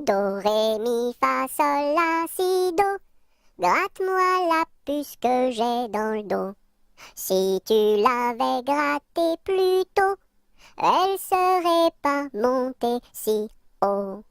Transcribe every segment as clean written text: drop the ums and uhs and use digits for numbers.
Do, ré, mi, fa, sol, la, si, do. Gratte-moi la puce que j'ai dans le dos. Si tu l'avais grattée plus tôt, elle serait pas montée si haut.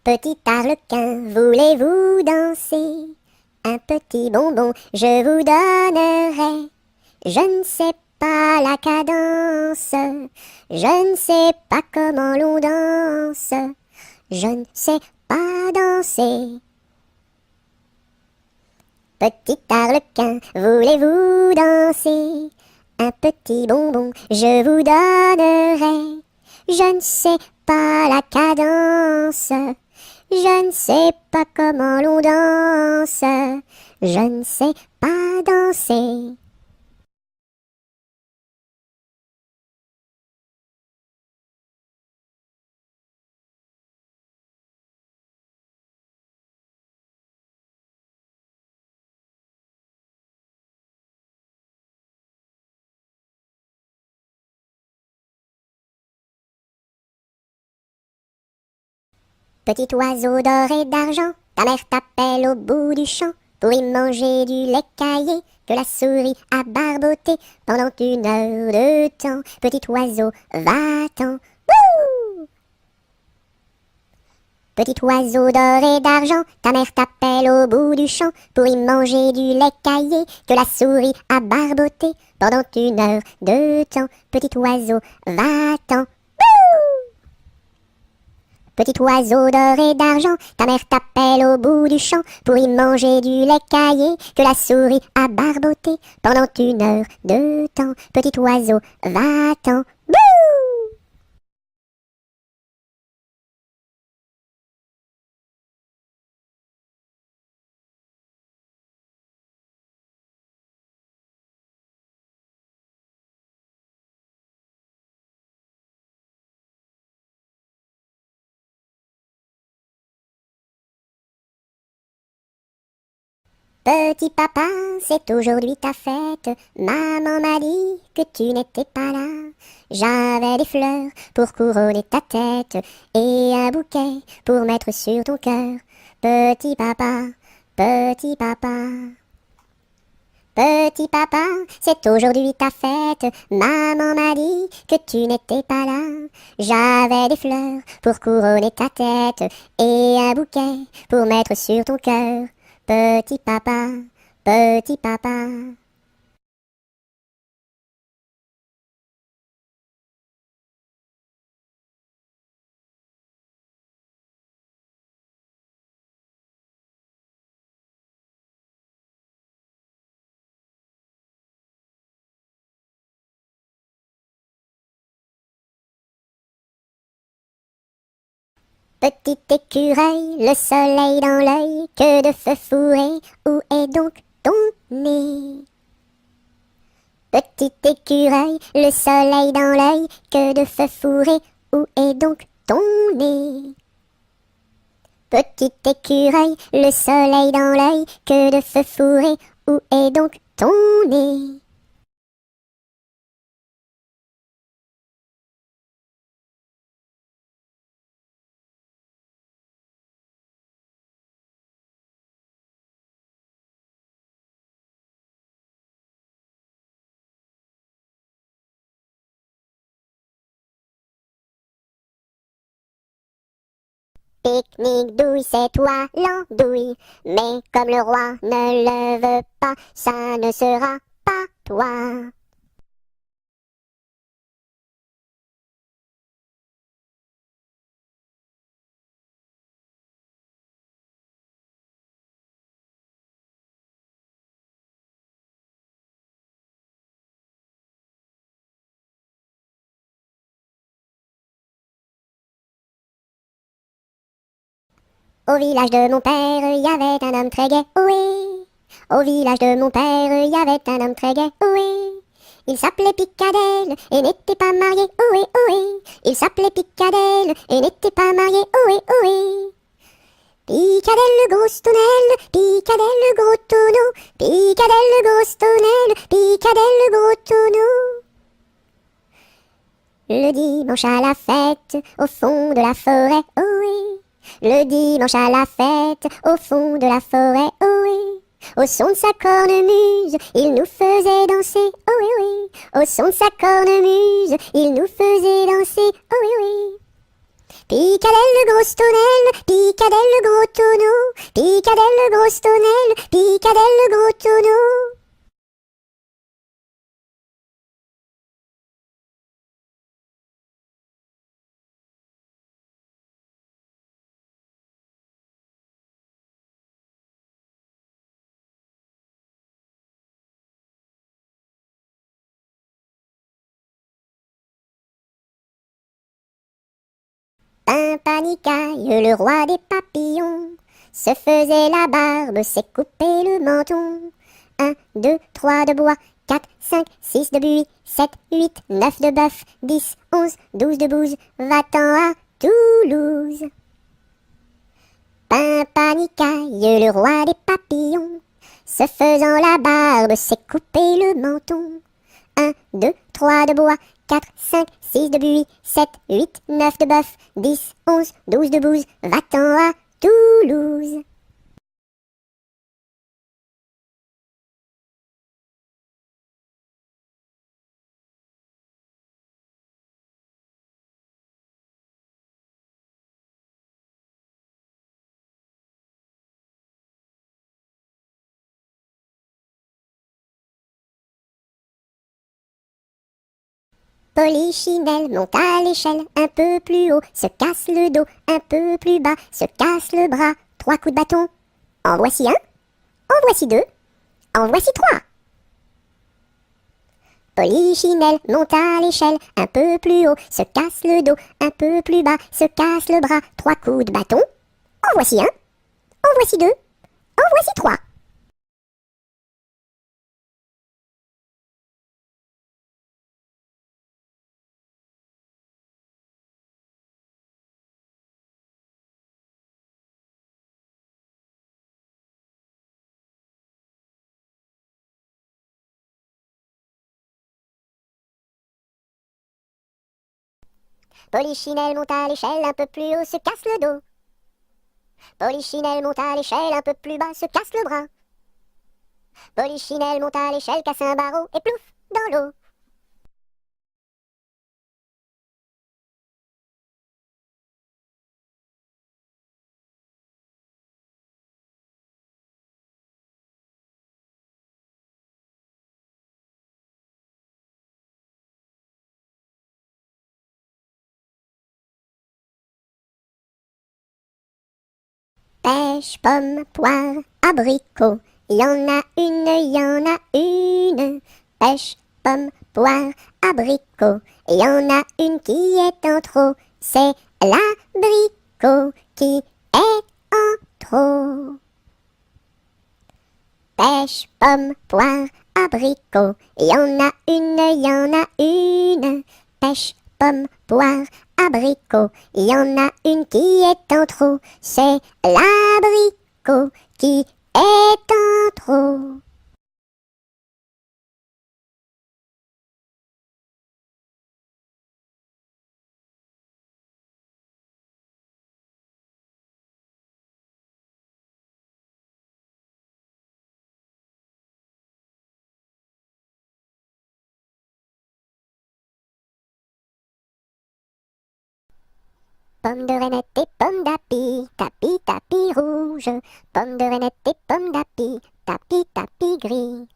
Petit arlequin, voulez-vous danser? Un petit bonbon, je vous donnerai. Je ne sais pas la cadence, je ne sais pas comment l'on danse, je ne sais pas danser. Petit arlequin, voulez-vous danser? Un petit bonbon, je vous donnerai. Je ne sais pas la cadence, je ne sais pas comment l'on danse, je ne sais pas danser. Petit oiseau d'or et d'argent, ta mère t'appelle au bout du champ pour y manger du lait caillé que la souris a barboté pendant 1 heure de temps. Petit oiseau, va-t'en. Wouh! Petit oiseau d'or et d'argent, ta mère t'appelle au bout du champ pour y manger du lait caillé que la souris a barboté pendant 1 heure de temps. Petit oiseau, va-t'en. Petit oiseau d'or et d'argent, ta mère t'appelle au bout du champ pour y manger du lait caillé que la souris a barboté pendant 1 heure de temps. Petit oiseau, va-t'en. Bouh! Petit papa, c'est aujourd'hui ta fête. Maman m'a dit que tu n'étais pas là. J'avais des fleurs pour couronner ta tête et un bouquet pour mettre sur ton cœur. Petit papa, petit papa. Petit papa, c'est aujourd'hui ta fête. Maman m'a dit que tu n'étais pas là. J'avais des fleurs pour couronner ta tête et un bouquet pour mettre sur ton cœur. Petit papa, petit papa. Petit écureuil, le soleil dans l'œil, que de feu fourré, où est donc ton nez? Petit écureuil, le soleil dans l'œil, que de feu fourré, où est donc ton nez? Petit écureuil, le soleil dans l'œil, que de feu fourré, où est donc ton nez? Pique-nique douille, c'est toi l'andouille, mais comme le roi ne le veut pas, ça ne sera pas toi. Au village de mon père, il y avait un homme très gai, oui. Au village de mon père, il y avait un homme très gai, oui. Il s'appelait Picadelle et n'était pas marié, ohé ohé. Il s'appelait Picadelle et n'était pas marié, ohé ohé. Picadelle, grosse tonnelle, Picadelle, gros tonneau, Picadelle, grosse tonnelle, Picadelle, gros tonneau. Le dimanche à la fête, au fond de la forêt, ohé. Le dimanche à la fête, au fond de la forêt, ohé. Au son de sa cornemuse, il nous faisait danser, ohé ohé. Au son de sa cornemuse, il nous faisait danser, ohé ohé. Picadelle, grosse tonnelle, Picadelle, gros tonneau, Picadelle, grosse tonnelle, Picadelle, gros tonneau. Pimpanicaille, le roi des papillons, se faisait la barbe, s'est coupé le menton. 1, 2, 3 de bois, 4, 5, 6 de buis, 7, 8, 9 de bœuf, 10, 11, 12 de bouse, va-t'en à Toulouse. Pimpanicaille, le roi des papillons, se faisant la barbe, s'est coupé le menton. 1, 2, 3 de bois, 4, 5, 6 de buis, 7, 8, 9 de bœuf, 10, 11, 12 de bouse, va-t'en à Toulouse. Polichinelle monte à l'échelle un peu plus haut, se casse le dos un peu plus bas, se casse le bras, 3 coups de bâton. En voici un, en voici deux, en voici trois. Polichinelle monte à l'échelle un peu plus haut, se casse le dos un peu plus bas, se casse le bras, 3 coups de bâton. En voici un, en voici deux, en voici trois. Polichinelle monte à l'échelle un peu plus haut, se casse le dos. Polichinelle monte à l'échelle un peu plus bas, se casse le bras. Polichinelle monte à l'échelle, casse un barreau et plouf dans l'eau. Pêche, pomme, poire, abricot, y en a une, y en a une. Pêche, pomme, poire, abricot, y en a une qui est en trop. C'est l'abricot qui est en trop. Pêche, pomme, poire, abricot, y en a une, y en a une. Pêche, pomme, poire, abricot, y en a une qui est en trop. C'est l'abricot qui est en trop. Pomme de reinette et pomme d'api, tapis, tapis rouge. Pomme de reinette et pomme d'api, tapis, tapis gris.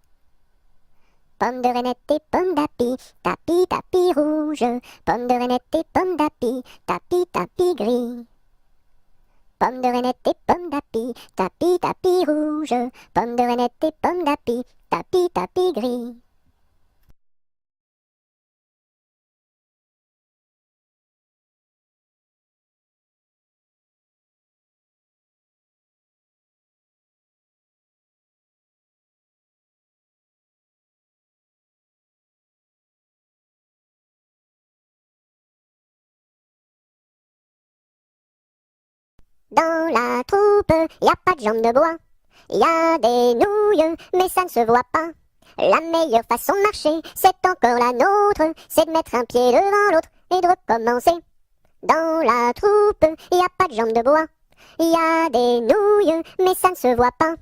Pomme de reinette et pomme d'api, tapis, tapis rouge. Pomme de reinette et pomme d'api, tapis, tapis gris. Pomme de reinette et pomme d'api, tapis, tapis rouge. Pomme de reinette et pomme d'api, tapis, tapis gris. Dans la troupe, y a pas de jambes de bois. Y a des nouilles, mais ça ne se voit pas. La meilleure façon de marcher, c'est encore la nôtre. C'est de mettre un pied devant l'autre et de recommencer. Dans la troupe, y a pas de jambes de bois. Y a des nouilles, mais ça ne se voit pas.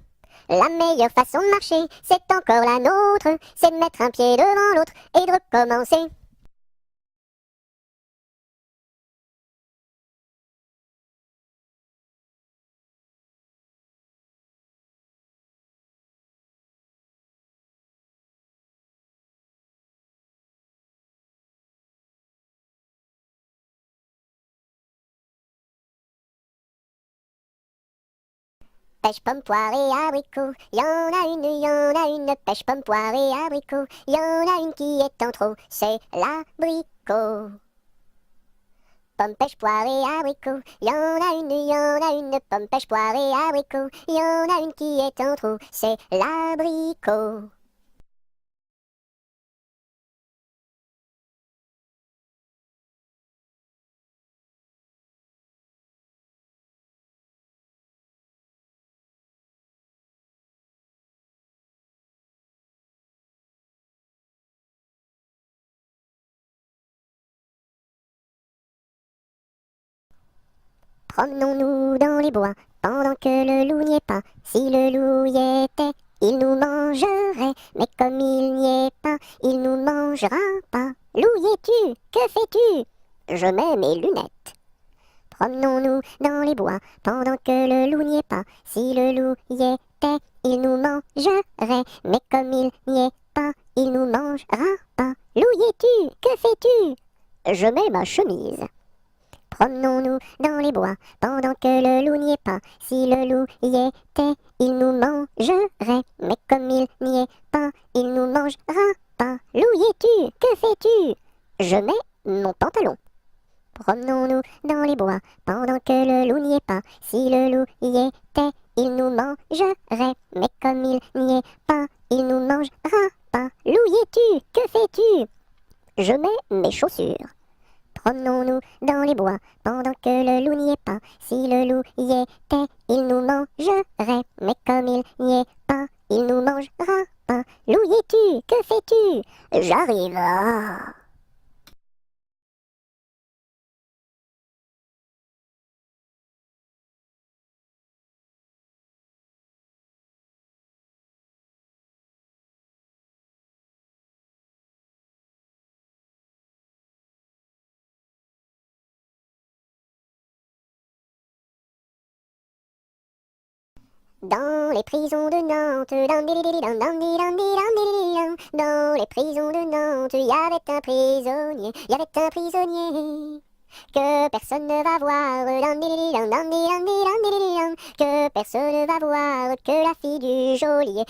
La meilleure façon de marcher, c'est encore la nôtre. C'est de mettre un pied devant l'autre et de recommencer. Pêche, pomme, poire et abricot, y en a une, pêche, pomme, poire et abricot, y en a une qui est en trop, c'est l'abricot. Pomme, pêche, poire et abricot, y en a une, pomme, pêche, poire et abricot, y en a une qui est en trop, c'est l'abricot. Promenons-nous dans les bois, pendant que le loup n'y est pas. Si le loup y était, il nous mangerait, mais comme il n'y est pas, il nous mangera pas. Loup y es-tu? Que fais-tu? Je mets mes lunettes. Promenons-nous dans les bois, pendant que le loup n'y est pas. Si le loup y était, il nous mangerait, mais comme il n'y est pas, il nous mangera pas. Loup y es-tu? Que fais-tu? Je mets ma chemise. Promenons-nous dans les bois, pendant que le loup n'y est pas. Si le loup y était, il nous mangerait, mais comme il n'y est pas, il nous mangera pas. Loup y es-tu? Que fais-tu? Je mets mon pantalon. Promenons-nous dans les bois, pendant que le loup n'y est pas. Si le loup y était, il nous mangerait, mais comme il n'y est pas, il nous mangera pas. Loup y es-tu? Que fais-tu? Je mets mes chaussures. Promenons-nous dans les bois, pendant que le loup n'y est pas. Si le loup y était, il nous mangerait, mais comme il n'y est pas, il nous mangera pas. Loup y es-tu? Que fais-tu? J'arrive. Ah. Dans les prisons de Nantes, dans les prisons de Nantes, il y avait un prisonnier, que personne ne va voir, que personne ne va voir, que la fille du geôlier,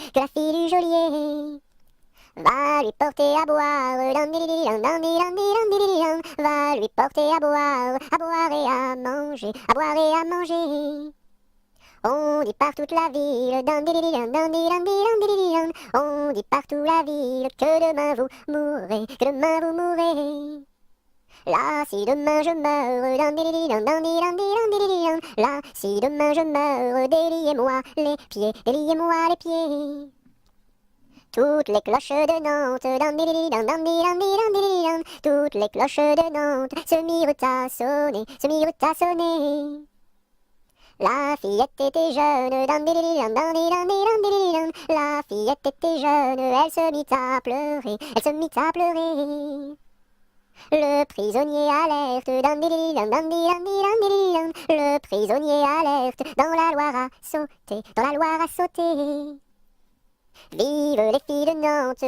va lui porter à boire, va lui porter à boire et à manger, On dit par toute la ville, on dit partout la ville que demain vous mourrez, Là, si demain je meurs, là, si demain je meurs, déliez-moi les pieds, Toutes les cloches de Nantes, toutes les cloches de Nantes se mirent à sonner, La fillette était jeune, la fillette était jeune, elle se mit à pleurer, Le prisonnier alerte, le prisonnier alerte, dans la Loire à sauter, Vive les filles de Nantes,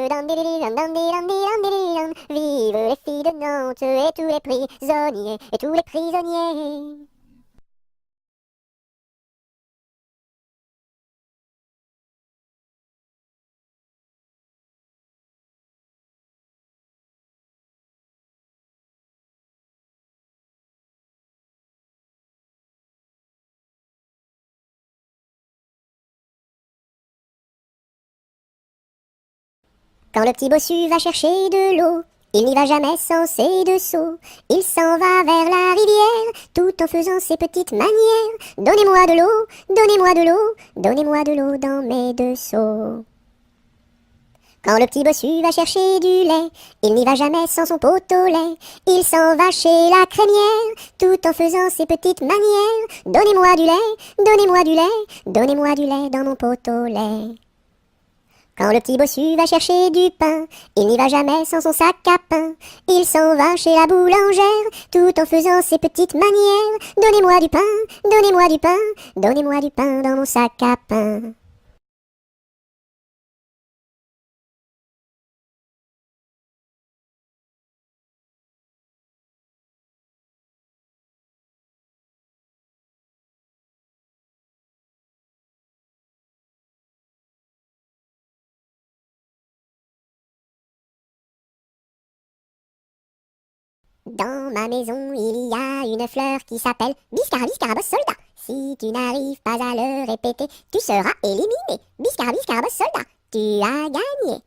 vive les filles de Nantes et tous les prisonniers, Quand le petit bossu va chercher de l'eau, Il n'y va jamais sans ses deux seaux. Il s'en va vers la rivière, tout en faisant ses petites manières. Donnez-moi de l'eau, donnez-moi de l'eau, donnez-moi de l'eau dans mes deux seaux. Quand le petit bossu va chercher du lait, il n'y va jamais sans son pot au lait. Il s'en va chez la crémière, tout en faisant ses petites manières. Donnez-moi du lait, donnez-moi du lait, donnez-moi du lait dans mon pot au lait. Quand le petit bossu va chercher du pain, il n'y va jamais sans son sac à pain. Il s'en va chez la boulangère, tout en faisant ses petites manières. Donnez-moi du pain, donnez-moi du pain, donnez-moi du pain dans mon sac à pain. Dans ma maison, il y a une fleur qui s'appelle Biscarabis Carabos Soldat. Si tu n'arrives pas à le répéter, tu seras éliminé. Biscarabis Carabos Soldat, tu as gagné.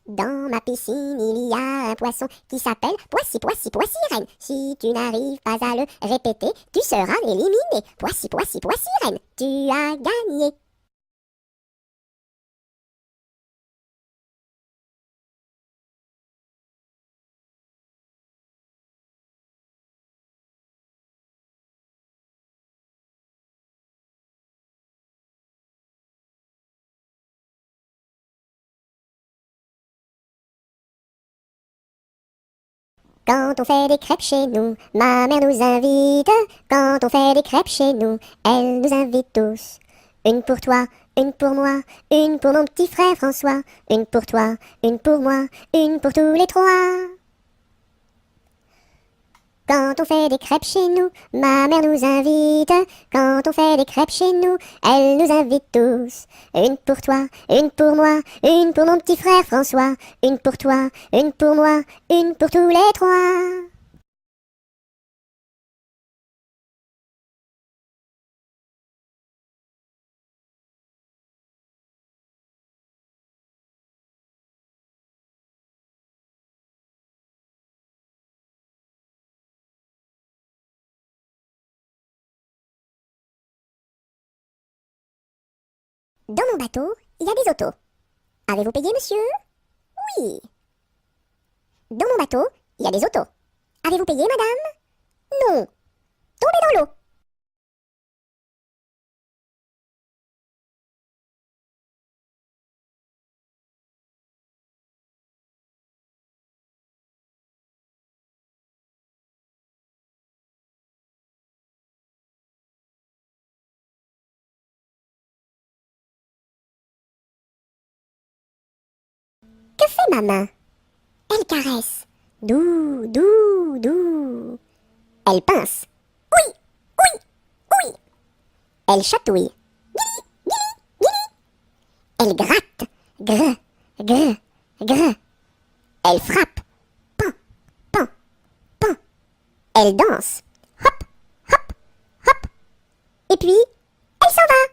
Dans ma piscine, il y a un poisson qui s'appelle Poissy, Poissy, Poissy Reine. Si tu n'arrives pas à le répéter, tu seras éliminé. Poissy, Poissy, Poissy Reine, tu as gagné. Quand on fait des crêpes chez nous, ma mère nous invite. Quand on fait des crêpes chez nous, elle nous invite tous. Une pour toi, une pour moi, une pour mon petit frère François. Une pour toi, une pour moi, une pour tous les trois. Quand on fait des crêpes chez nous, ma mère nous invite. Quand on fait des crêpes chez nous, elle nous invite tous. Une pour toi, une pour moi, une pour mon petit frère François. Une pour toi, une pour moi, une pour tous les trois. Dans mon bateau, il y a des autos. Avez-vous payé, monsieur? Oui. Dans mon bateau, il y a des autos. Avez-vous payé, madame? Non. Tombez dans l'eau. Que fait ma main? Elle caresse. Doux, doux, doux. Elle pince. Oui, oui, oui. Elle chatouille. Elle gratte. Gre, gre, gre. Elle frappe. Pan, pan, pan. Elle danse. Hop, hop, hop. Et puis, elle s'en va.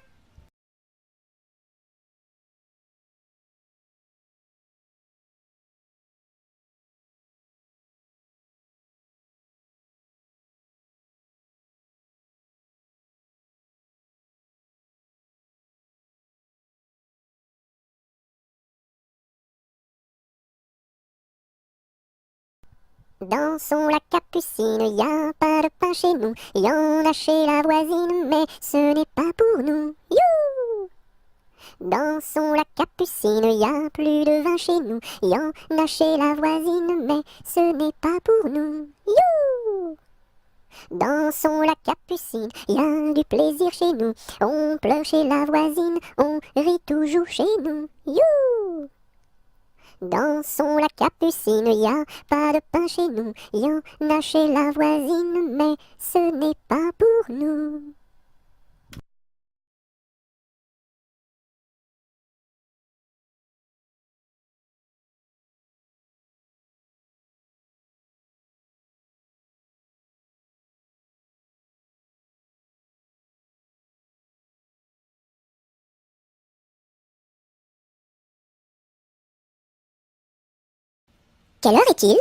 Dansons la capucine, y a pas de pain chez nous, y en a chez la voisine, mais ce n'est pas pour nous. You! Dansons la capucine, y a plus de vin chez nous, y en a chez la voisine, mais ce n'est pas pour nous. You! Dansons la capucine, y a du plaisir chez nous, on pleure chez la voisine, on rit toujours chez nous. You! Dansons la capucine, y a pas de pain chez nous, y en a chez la voisine, mais ce n'est pas pour nous. Quelle heure est-il?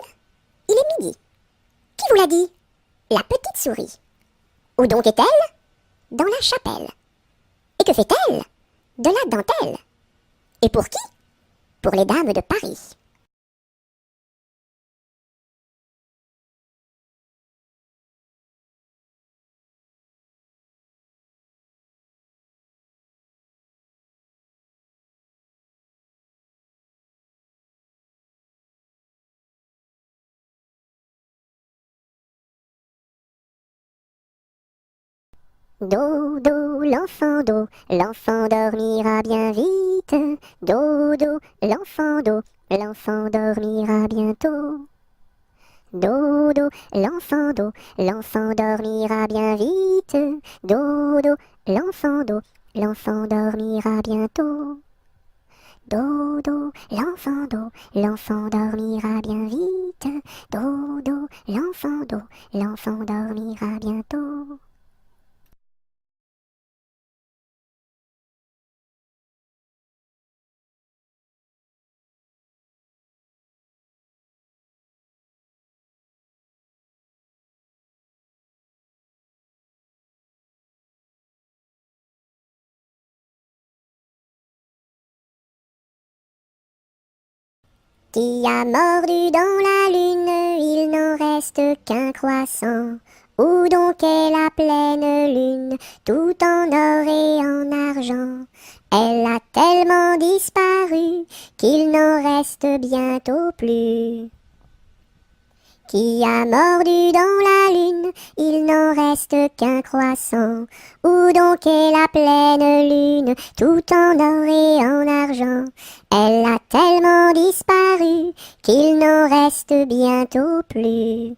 Il est midi. Qui vous l'a dit? La petite souris. Où donc est-elle? Dans la chapelle. Et que fait-elle? De la dentelle. Et pour qui? Pour les dames de Paris. Dodo, l'enfant dormira bien vite. Dodo, l'enfant dormira bientôt. Dodo, l'enfant dormira bien vite. Dodo, l'enfant dormira bientôt. Dodo, l'enfant dormira bien vite. Dodo, l'enfant dormira bientôt. Qui a mordu dans la lune, il n'en reste qu'un croissant. Où donc est la pleine lune, tout en or et en argent? Elle a tellement disparu qu'il n'en reste bientôt plus. Qui a mordu dans la lune, il n'en reste qu'un croissant. Où donc est la pleine lune, tout en or et en argent? Elle a tellement disparu qu'il n'en reste bientôt plus.